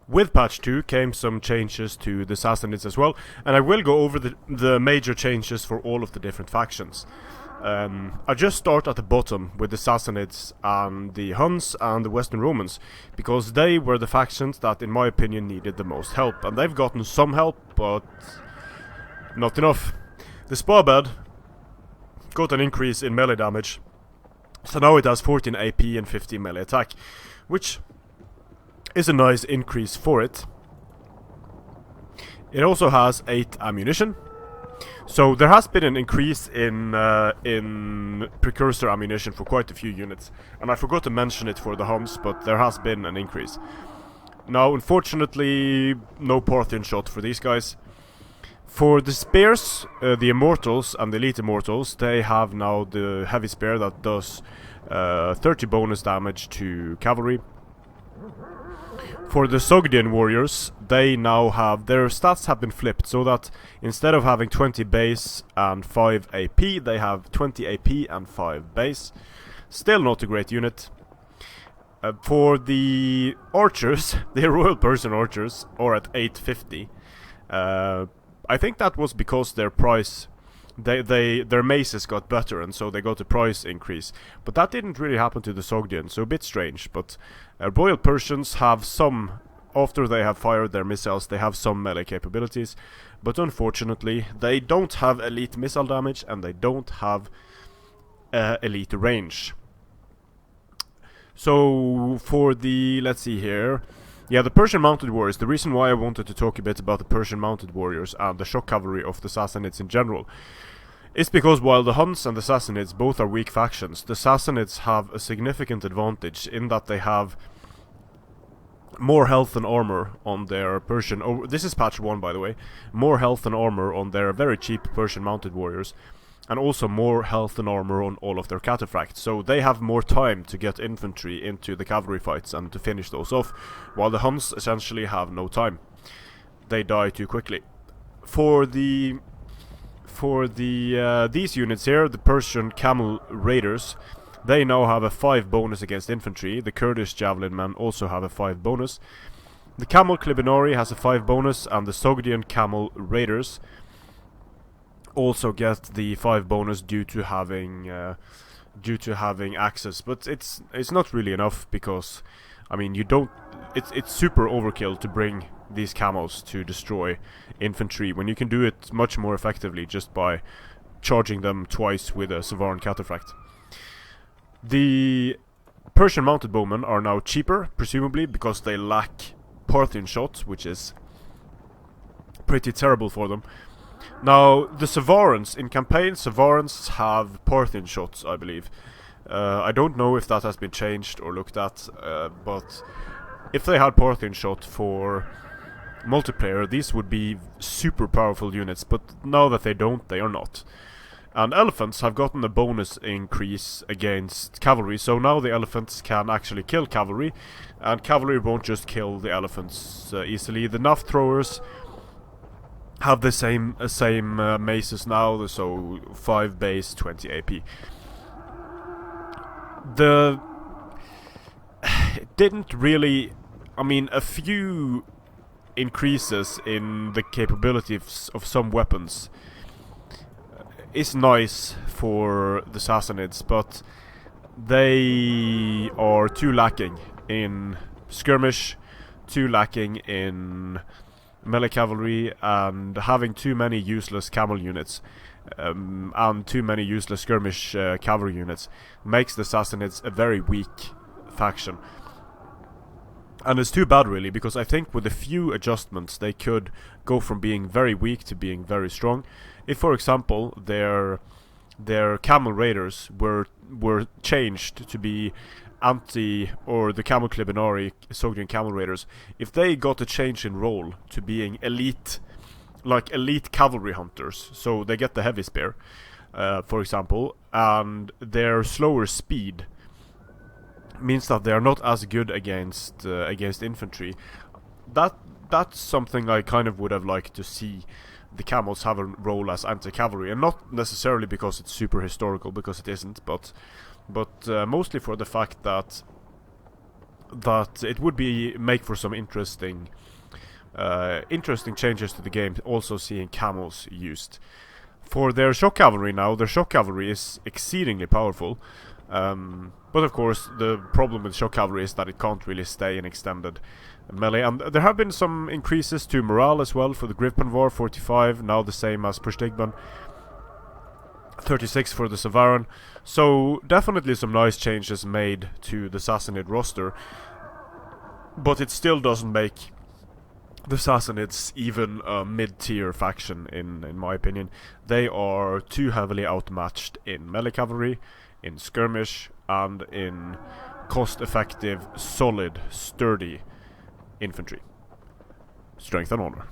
With patch 2 came some changes to the Sassanids as well, and I will go over the major changes for all of the different factions. I just start at the bottom with the Sassanids and the Huns and the Western Romans, because they were the factions that, in my opinion, needed the most help, and they've gotten some help, but not enough. The Sparbed got an increase in melee damage, so now it has 14 AP and 15 melee attack, which is a nice increase for it. It also has 8 ammunition. So there has been an increase in precursor ammunition for quite a few units, and I forgot to mention it for the Huns, but there has been an increase. Now, unfortunately, no Parthian shot for these guys. For the spears, the Immortals and the Elite Immortals, they have now the heavy spear that does 30 bonus damage to cavalry. For the Sogdian Warriors, they now have, their stats have been flipped, so that instead of having 20 base and 5 AP, they have 20 AP and 5 base. Still not a great unit. For the archers, the Royal Persian archers are at 850. I think that was because their price, their maces got better, and so they got a price increase. But that didn't really happen to the Sogdian, so a bit strange. But Royal Persians have some, after they have fired their missiles, they have some melee capabilities. But unfortunately, they don't have elite missile damage, and they don't have elite range. So for the, let's see here. Yeah, the Persian Mounted Warriors. The reason why I wanted to talk a bit about the Persian Mounted Warriors and the shock cavalry of the Sassanids in general is because while the Huns and the Sassanids both are weak factions, the Sassanids have a significant advantage in that they have more health and armor on their Persian... Oh, this is patch 1, by the way. More health and armor on their very cheap Persian Mounted Warriors, and also more health and armor on all of their cataphracts. So they have more time to get infantry into the cavalry fights and to finish those off, while the Huns essentially have no time. They die too quickly. For these units here, the Persian Camel Raiders, they now have a 5 bonus against infantry. The Kurdish Javelin Men also have a 5 bonus. The Camel Clibinari has a 5 bonus, and the Sogdian Camel Raiders also get the 5 bonus due to having access, but it's not really enough, because I mean, you don't, it's super overkill to bring these camels to destroy infantry when you can do it much more effectively just by charging them twice with a Savaran cataphract. The Persian mounted bowmen are now cheaper, presumably because they lack Parthian shot, which is pretty terrible for them. Now, the Savarans, in campaign, Savarans have Parthian shots, I believe. I don't know if that has been changed or looked at, but if they had Parthian shot for multiplayer, these would be super powerful units, but now that they don't, they are not. And elephants have gotten a bonus increase against cavalry, so now the elephants can actually kill cavalry, and cavalry won't just kill the elephants easily. The knife throwers have the same maces now, so 5 base, 20 AP. It didn't really, I mean, a few increases in the capabilities of some weapons is nice for the Sassanids, but they are too lacking in skirmish, too lacking in melee cavalry, and having too many useless camel units and too many useless skirmish cavalry units makes the Sassanids a very weak faction. And it's too bad, really, because I think with a few adjustments they could go from being very weak to being very strong. If, for example, their Camel Raiders were changed to be or the Camel Clibinari, Sogdian Camel Raiders, if they got a change in role to being elite, like elite cavalry hunters, so they get the heavy spear, for example, and their slower speed means that they are not as good against infantry. That's something I kind of would have liked to see the camels have a role as anti-cavalry, and not necessarily because it's super historical, because it isn't, but mostly for the fact that that it would make for some interesting changes to the game, also seeing camels used. For their shock cavalry now, their shock cavalry is exceedingly powerful, but of course the problem with shock cavalry is that it can't really stay in extended melee, and there have been some increases to morale as well for the Gripen War, 45, now the same as Pushtigban, 36 for the Savaran. So definitely some nice changes made to the Sassanid roster, but it still doesn't make the Sassanids even a mid-tier faction in my opinion. They are too heavily outmatched in melee cavalry, in skirmish, and in cost-effective, solid, sturdy infantry. Strength and honor.